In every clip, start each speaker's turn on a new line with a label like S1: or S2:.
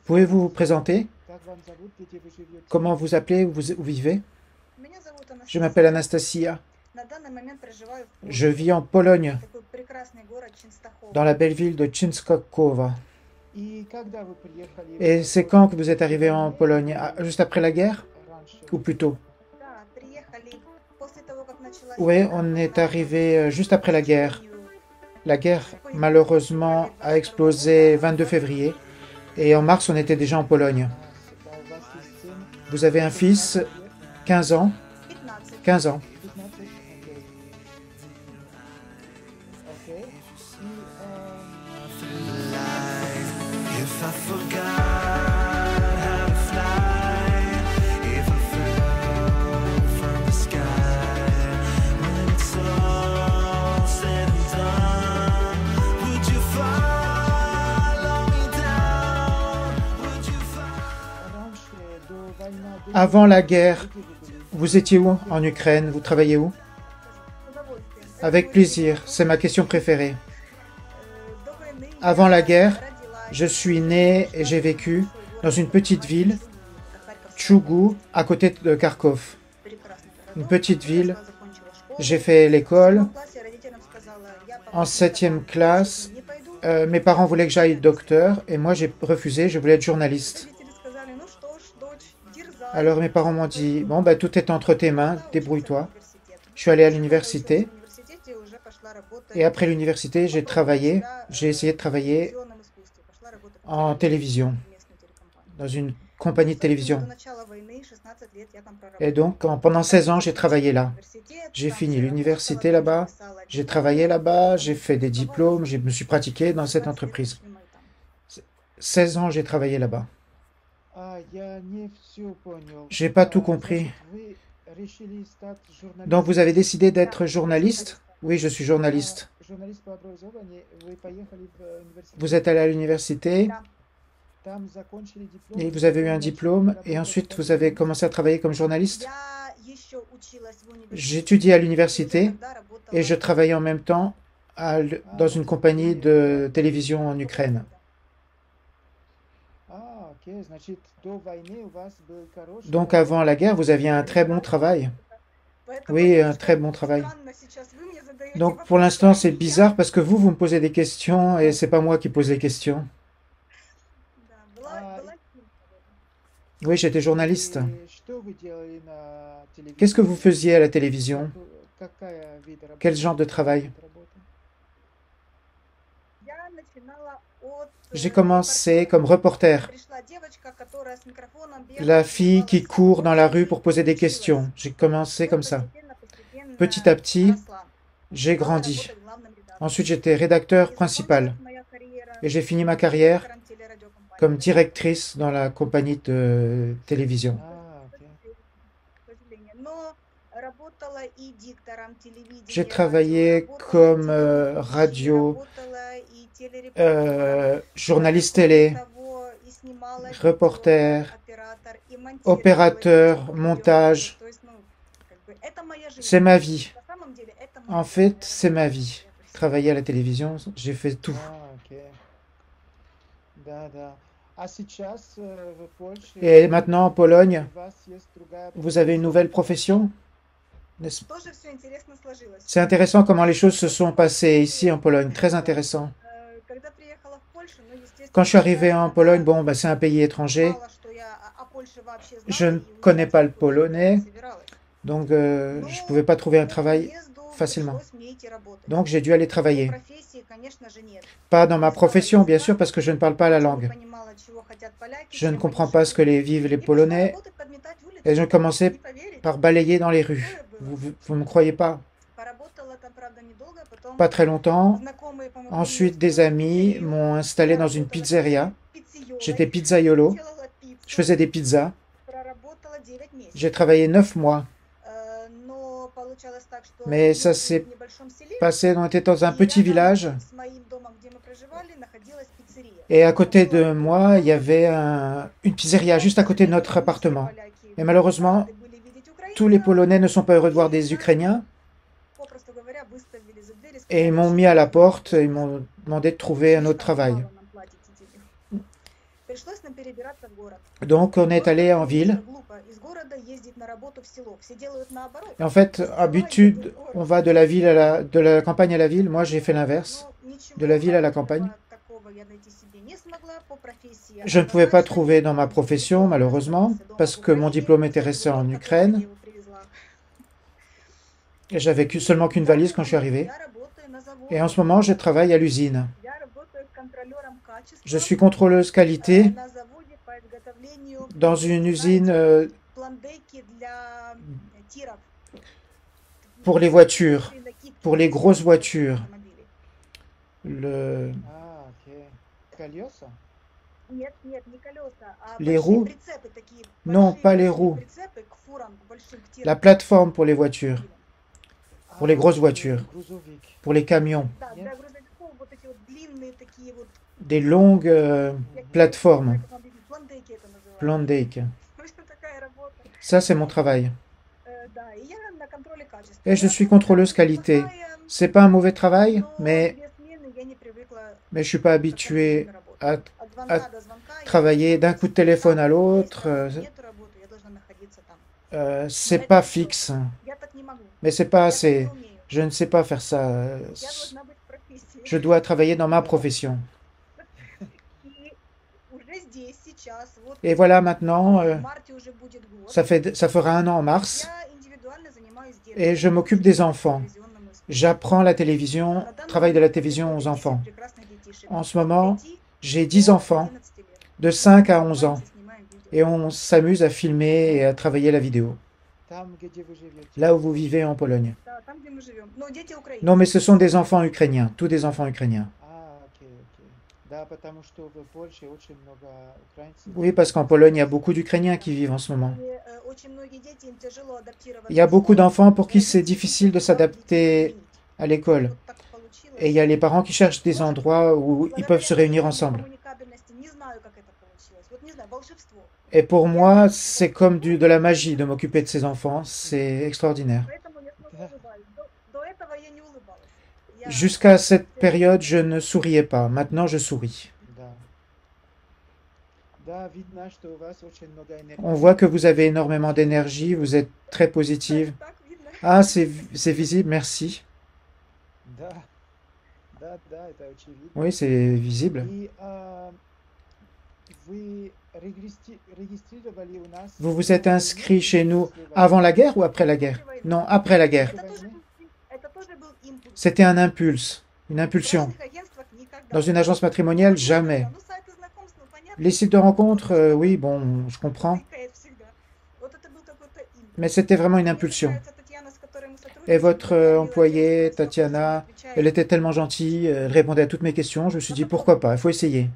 S1: Pouvez-vous vous présenter? Comment vous appelez, où vous vivez? Je m'appelle Anastasia. Je vis en Pologne, dans la belle ville de Częstochowa. Et c'est quand que vous êtes arrivé en Pologne? Juste après la guerre? Ou plus tôt? Oui, on est arrivé juste après la guerre. La guerre, malheureusement, a explosé 22 février. Et en mars, on était déjà en Pologne. Vous avez un fils, 15 ans. 15 ans. Avant la guerre, vous étiez où en Ukraine? Vous travaillez où? Avec plaisir, c'est ma question préférée. Avant la guerre, je suis né et j'ai vécu dans une petite ville, Tchougou, à côté de Kharkov. Une petite ville. J'ai fait l'école. En 7e classe, mes parents voulaient que j'aille docteur et moi j'ai refusé, je voulais être journaliste. Alors mes parents m'ont dit, bon, bah, tout est entre tes mains, débrouille-toi. Je suis allé à l'université et après l'université, j'ai essayé de travailler en télévision, dans une compagnie de télévision. Et donc, pendant 16 ans, j'ai travaillé là. J'ai fini l'université là-bas, j'ai travaillé là-bas, j'ai fait des diplômes, je me suis pratiqué dans cette entreprise. 16 ans, j'ai travaillé là-bas. J'ai pas tout compris. Donc, vous avez décidé d'être journaliste? Oui, je suis journaliste. Vous êtes allé à l'université et vous avez eu un diplôme et ensuite vous avez commencé à travailler comme journaliste? J'étudiais à l'université et je travaillais en même temps dans une compagnie de télévision en Ukraine. Donc avant la guerre, vous aviez un très bon travail. Oui, un très bon travail. Donc pour l'instant, c'est bizarre parce que vous me posez des questions et c'est pas moi qui pose les questions. Oui, j'étais journaliste. Qu'est-ce que vous faisiez à la télévision? Quel genre de travail? J'ai commencé comme reporter. La fille qui court dans la rue pour poser des questions. J'ai commencé comme ça. Petit à petit, j'ai grandi. Ensuite, j'étais rédacteur principal. Et j'ai fini ma carrière comme directrice dans la compagnie de télévision. J'ai travaillé comme journaliste télé, reporter, opérateur, montage. C'est ma vie. En fait, c'est ma vie. Travailler à la télévision, j'ai fait tout. Et maintenant, en Pologne, vous avez une nouvelle profession? C'est intéressant comment les choses se sont passées ici en Pologne. Très intéressant. Quand je suis arrivé en Pologne, bon, bah, c'est un pays étranger. Je ne connais pas le polonais, donc je ne pouvais pas trouver un travail facilement. Donc j'ai dû aller travailler. Pas dans ma profession, bien sûr, parce que je ne parle pas la langue. Je ne comprends pas ce que vivent les Polonais. Et je commençais par balayer dans les rues. Vous ne me croyez pas? Pas très longtemps. Ensuite, des amis m'ont installé dans une pizzeria. J'étais pizzaiolo. Je faisais des pizzas. J'ai travaillé 9 mois. Mais ça s'est passé, on était dans un petit village. Et à côté de moi, il y avait une pizzeria juste à côté de notre appartement. Et malheureusement, tous les Polonais ne sont pas heureux de voir des Ukrainiens. Et ils m'ont mis à la porte et ils m'ont demandé de trouver un autre travail. Donc on est allé en ville. Et en fait, habitude, on va de la ville de la campagne à la ville. Moi, j'ai fait l'inverse, de la ville à la campagne. Je ne pouvais pas trouver dans ma profession, malheureusement, parce que mon diplôme était resté en Ukraine. Et j'avais seulement qu'une valise quand je suis arrivé. Et en ce moment, je travaille à l'usine. Je suis contrôleuse qualité dans une usine pour les voitures, pour les grosses voitures. Les roues? Non, pas les roues. La plateforme pour les voitures, pour les grosses voitures, pour les camions. Des longues plateformes. Plandek. Ça, c'est mon travail. Et je suis contrôleuse qualité. C'est pas un mauvais travail, mais je suis pas habitué à travailler d'un coup de téléphone à l'autre. C'est pas fixe, mais c'est pas assez. Je ne sais pas faire ça. Je dois travailler dans ma profession. Et voilà maintenant, ça fera un an en mars, et je m'occupe des enfants. J'apprends la télévision, travail de la télévision aux enfants. En ce moment, j'ai 10 enfants de 5 à 11 ans, et on s'amuse à filmer et à travailler la vidéo. Là où vous vivez en Pologne. Non, mais ce sont des enfants ukrainiens, tous des enfants ukrainiens. Oui, parce qu'en Pologne, il y a beaucoup d'Ukrainiens qui vivent en ce moment. Il y a beaucoup d'enfants pour qui c'est difficile de s'adapter à l'école. Et il y a les parents qui cherchent des endroits où ils peuvent se réunir ensemble. Et pour moi, c'est comme de la magie de m'occuper de ces enfants. C'est extraordinaire. Jusqu'à cette période, je ne souriais pas. Maintenant, je souris. On voit que vous avez énormément d'énergie, vous êtes très positive. Ah, c'est visible, merci. Oui, c'est visible. Vous vous êtes inscrit chez nous avant la guerre ou après la guerre? Non, après la guerre. C'était un impulse, une impulsion. Dans une agence matrimoniale, jamais. Les sites de rencontres, oui, bon, je comprends. Mais c'était vraiment une impulsion. Et votre employée, Tatiana, elle était tellement gentille, elle répondait à toutes mes questions. Je me suis dit, pourquoi pas, il faut essayer.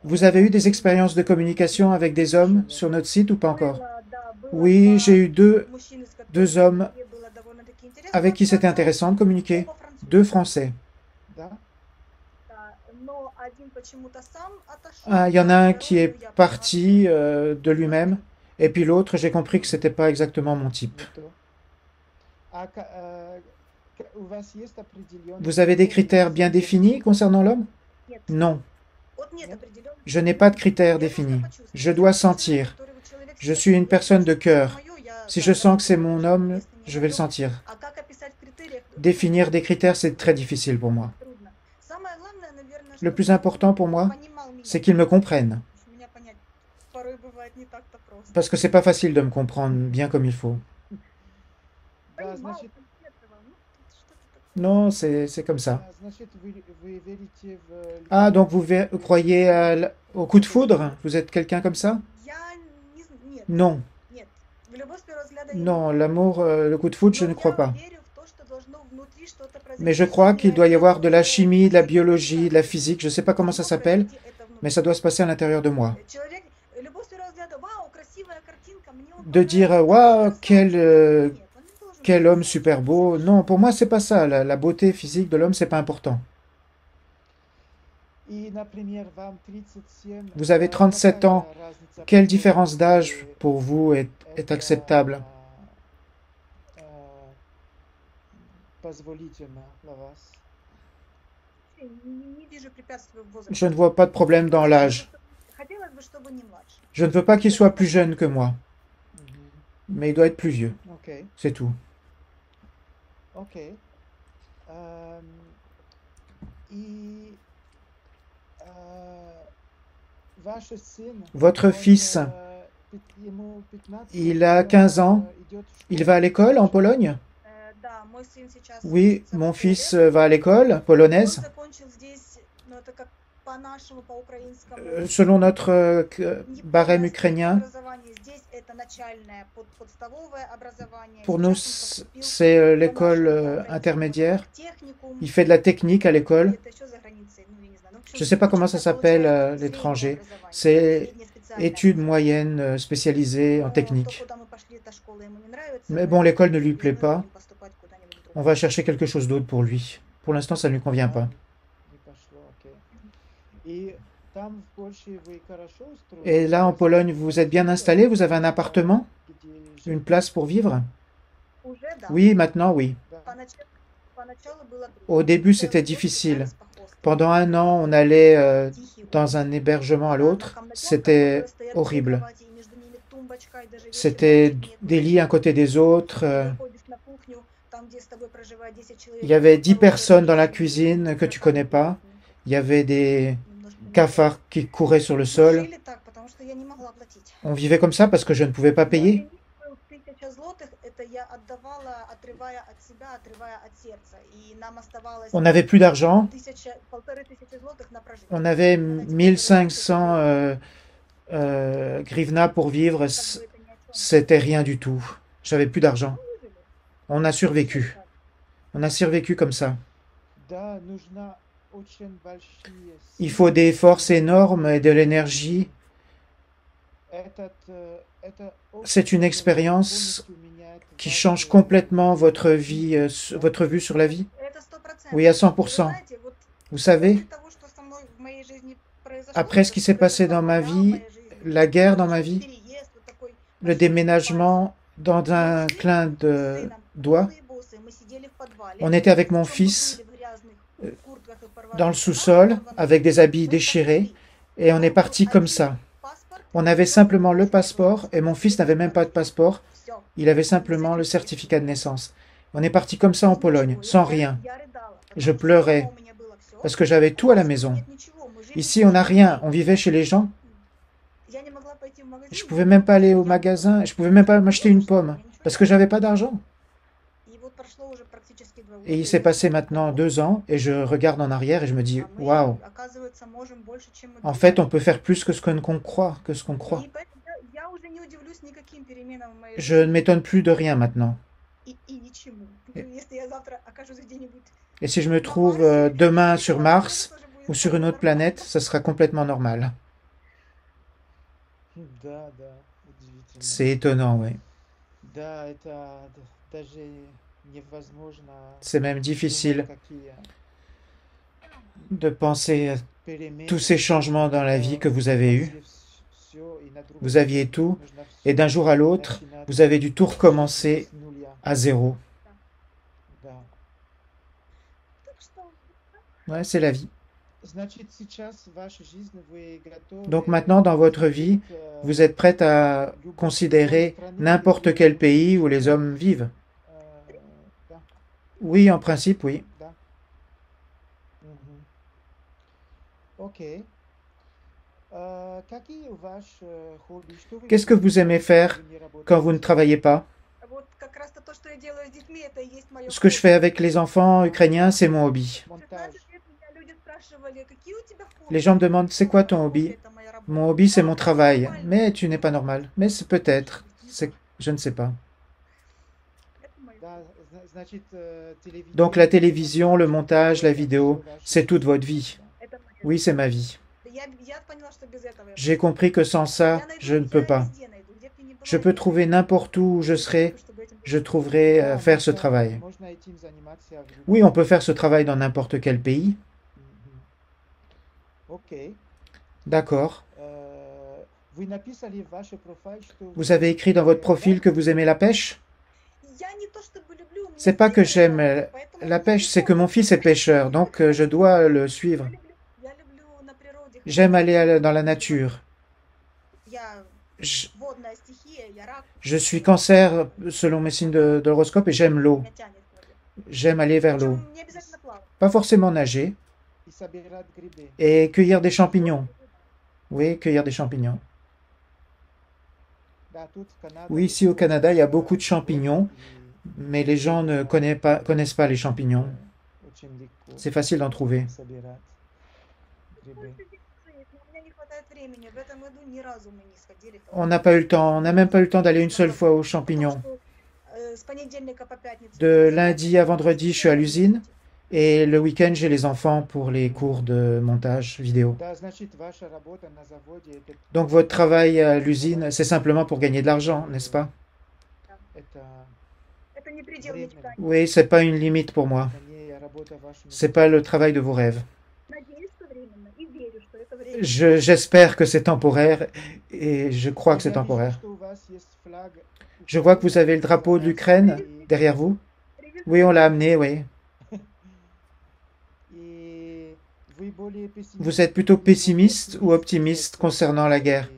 S1: Vous avez eu des expériences de communication avec des hommes sur notre site ou pas encore? Oui, j'ai eu deux hommes avec qui c'était intéressant de communiquer. 2 Français. Ah, il y en a un qui est parti de lui-même, et puis l'autre, j'ai compris que c'était pas exactement mon type. Vous avez des critères bien définis concernant l'homme? Non. Je n'ai pas de critères définis. Je dois sentir. Je suis une personne de cœur. Si je sens que c'est mon homme, je vais le sentir. Définir des critères, c'est très difficile pour moi. Le plus important pour moi, c'est qu'ils me comprennent. Parce que c'est pas facile de me comprendre bien comme il faut. Non, c'est comme ça. Ah, donc vous croyez au coup de foudre? Vous êtes quelqu'un comme ça? Non. Non, l'amour, le coup de foudre, je ne crois pas. Mais je crois qu'il doit y avoir de la chimie, de la biologie, de la physique, je ne sais pas comment ça s'appelle, mais ça doit se passer à l'intérieur de moi. De dire, waouh, quel homme super beau. Non, pour moi, c'est pas ça. La beauté physique de l'homme, c'est pas important. Vous avez 37 ans. Quelle différence d'âge pour vous est acceptable? Je ne vois pas de problème dans l'âge. Je ne veux pas qu'il soit plus jeune que moi,
S2: Mhm.
S1: mais il doit être plus vieux.
S2: Ok,
S1: C'est tout.
S2: ok. Euh, и ваш сын,
S1: Votre fils,
S2: ему 15,
S1: il a
S2: и он
S1: 15 ans.
S2: идет в
S1: Il va à
S2: школу в
S1: l'école en
S2: Польше.
S1: Pologne? Oui, mon fils va à l'école polonaise. Selon notre barème ukrainien, pour nous, c'est l'école intermédiaire. Il fait de la technique à l'école. Je ne sais pas comment ça s'appelle à l'étranger. C'est études moyennes spécialisées en technique. Mais bon, l'école ne lui plaît pas. On va chercher quelque chose d'autre pour lui. Pour l'instant, ça ne lui convient pas.
S2: Там не пошло, окей. И там в Польше вы хорошо
S1: Et
S2: устроились?
S1: là,
S2: У
S1: en
S2: вас есть
S1: Pologne, vous êtes bien
S2: квартира,
S1: installé? Vous avez un appartement?
S2: где
S1: Une
S2: жить?
S1: place pour vivre? Oui, maintenant, oui.
S2: Да.
S1: Au début, c'était difficile. Pendant un an, on allait dans un hébergement à l'autre. C'était horrible. C'était des lits à côté des autres. Il y avait 10 personnes dans la cuisine que tu connais pas. Il y avait des cafards qui couraient sur le sol. On vivait comme ça parce que je ne pouvais pas payer. On n'avait plus d'argent. On avait 1500 grivna pour vivre. C'était rien du tout. J'avais plus d'argent. On a survécu. On a survécu comme ça.
S2: Да, нужна очень большие
S1: Il faut
S2: силы.
S1: des forces énormes et de l'énergie.
S2: Это
S1: C'est
S2: опыт
S1: une expérience
S2: полностью меняет
S1: qui change
S2: вашу
S1: complètement votre vie, votre vue sur la vie. Oui, à 100%. Vous savez, après ce qui s'est passé dans ma vie, la guerre dans ma vie, le déménagement dans un clin de doigts, on était avec mon fils dans le sous-sol avec des habits déchirés et on est parti comme ça. On avait simplement le passeport et mon fils n'avait même pas de passeport. Il avait simplement le certificat de naissance. On est parti comme ça en Pologne, sans rien. Je pleurais parce que j'avais tout à la maison. Ici, on n'a rien. On vivait chez les gens. Je pouvais même pas aller au magasin. Je pouvais même pas m'acheter une pomme parce que j'avais pas d'argent. Et il s'est passé maintenant 2 ans et je regarde en arrière et je me dis, waouh, en fait, on peut faire plus que ce qu'on croit, que ce qu'on croit. Je ne m'étonne plus de rien maintenant. Et, et si je me trouve demain sur Mars ou sur une autre planète, ça sera complètement normal.
S2: Да, да, удивительно.
S1: C'est étonnant, oui.
S2: Да, это даже невозможно
S1: C'est même
S2: думать,
S1: difficile
S2: какие
S1: de penser à tous
S2: перемены
S1: ces changements dans la vie que vous avez eus.
S2: все, и на другой
S1: Vous aviez
S2: день
S1: tout,
S2: нужно
S1: et d'un
S2: все
S1: jour à l'autre,
S2: начинать
S1: vous avez dû tout recommencer
S2: с нуля.
S1: à zéro.
S2: Да.
S1: Ouais, c'est la vie.
S2: Значит, сейчас в вашей жизни вы
S1: Donc
S2: готовы
S1: maintenant, dans votre vie,
S2: посетить
S1: vous êtes prête à
S2: любой
S1: considérer
S2: страны, где
S1: n'importe quel
S2: люди
S1: pays où les
S2: живут.
S1: hommes vivent.
S2: Да,
S1: Oui, en principe, oui.
S2: да. Мгм. Окей. Какие ваши хобби? Что вы
S1: Qu'est-ce que
S2: делаете,
S1: vous aimez
S2: когда
S1: faire
S2: вы не
S1: quand vous ne
S2: работаете?
S1: travaillez pas? Ce que je fais avec les enfants ukrainiens, c'est mon hobby.
S2: Монтаж.
S1: Les gens me demandent, c'est quoi ton hobby? Mon hobby, c'est mon travail. Mais tu n'es pas normal. Mais c'est peut-être. Je ne sais pas.
S2: Да, значит,
S1: Donc la
S2: телевидение,
S1: télévision, le
S2: монтаж,
S1: montage, la
S2: это все
S1: vidéo,
S2: ваша
S1: c'est toute
S2: жизнь.
S1: votre vie.
S2: Да.
S1: Oui, c'est ma vie. J'ai compris que sans ça, je ne peux pas. Je peux trouver n'importe où je serai, je trouverai
S2: Да,
S1: faire ce travail.
S2: можно этим заниматься в
S1: Oui,
S2: любом
S1: on peut faire ce
S2: месте.
S1: travail dans n'importe quel pays.
S2: Мгм. Окей.
S1: D'accord.
S2: Вы написали в вашей профиль, что
S1: Vous avez
S2: вы
S1: écrit dans votre profil que
S2: рыбак?
S1: vous aimez la pêche? C'est pas que j'aime la pêche, c'est que mon fils est pêcheur, donc je dois le suivre. J'aime aller dans la nature. Je, je suis cancer selon mes signes d'horoscope et j'aime l'eau. J'aime aller vers l'eau. Pas forcément nager
S2: и собирать грибы.
S1: et cueillir des champignons. Oui, cueillir des champignons.
S2: Да, тут в Канаде
S1: Oui, ici au Canada, il y a beaucoup de
S2: грибов,
S1: champignons,
S2: и
S1: mais les gens ne connaissent pas les champignons.
S2: очень легко
S1: C'est facile d'en trouver.
S2: собирать грибы.
S1: On n'a pas eu le temps, on n'a même pas eu le temps d'aller une seule fois aux champignons. De lundi à vendredi, je suis à l'usine et le week-end, j'ai les enfants pour les cours de montage vidéo.
S2: Да, значит, ваша работа на заводе
S1: Donc votre travail à l'usine, c'est simplement pour gagner de l'argent, n'est-ce pas?
S2: это
S3: предел мечтаний.
S1: Oui, c'est pas une limite pour moi.
S2: это не работа ваша
S1: C'est pas le travail de vos rêves.
S3: Надеюсь, что временно. И верю, что это временно.
S1: J'espère que c'est temporaire et je crois que c'est
S2: Я вижу,
S1: temporaire.
S2: что у вас есть флаг
S1: Je vois que vous avez le drapeau de l'Ukraine derrière vous. Oui, on l'a amené, oui.
S2: и вы более
S1: Vous êtes plutôt pessimiste ou optimiste concernant la guerre?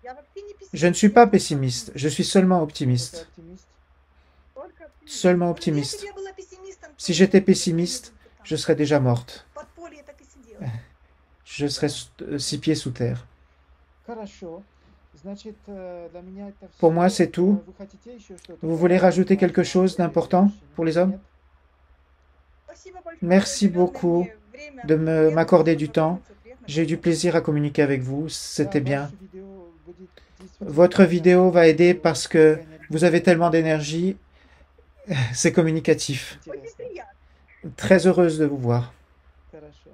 S3: Я вообще не пессимист.
S1: Je ne suis pas pessimiste, je suis seulement optimiste.
S2: оптимист.
S3: Только оптимист.
S1: Seulement
S3: Если бы
S1: optimiste.
S3: я была пессимистом,
S1: Si j'étais pessimiste, je serais déjà morte.
S3: в подполье так и сидела.
S1: Je serais 6 pieds sous terre.
S2: Хорошо. Значит, для меня это
S1: Pour
S2: всё.
S1: moi, c'est tout.
S2: Вы хотите еще что-то
S1: Vous voulez rajouter quelque chose d'important pour les hommes?
S3: Спасибо большое.
S1: Merci
S3: Уделенное
S1: beaucoup
S3: мне время.
S1: de m'accorder du temps.
S3: Приятно.
S1: J'ai eu du plaisir à communiquer avec vous, c'était bien.
S2: Ваша видео будет действительно
S1: Votre vidéo va aider parce que vous avez tellement d'énergie, c'est communicatif.
S3: Очень
S2: интересно.
S3: приятно.
S1: Très heureuse de vous voir.
S2: Хорошо.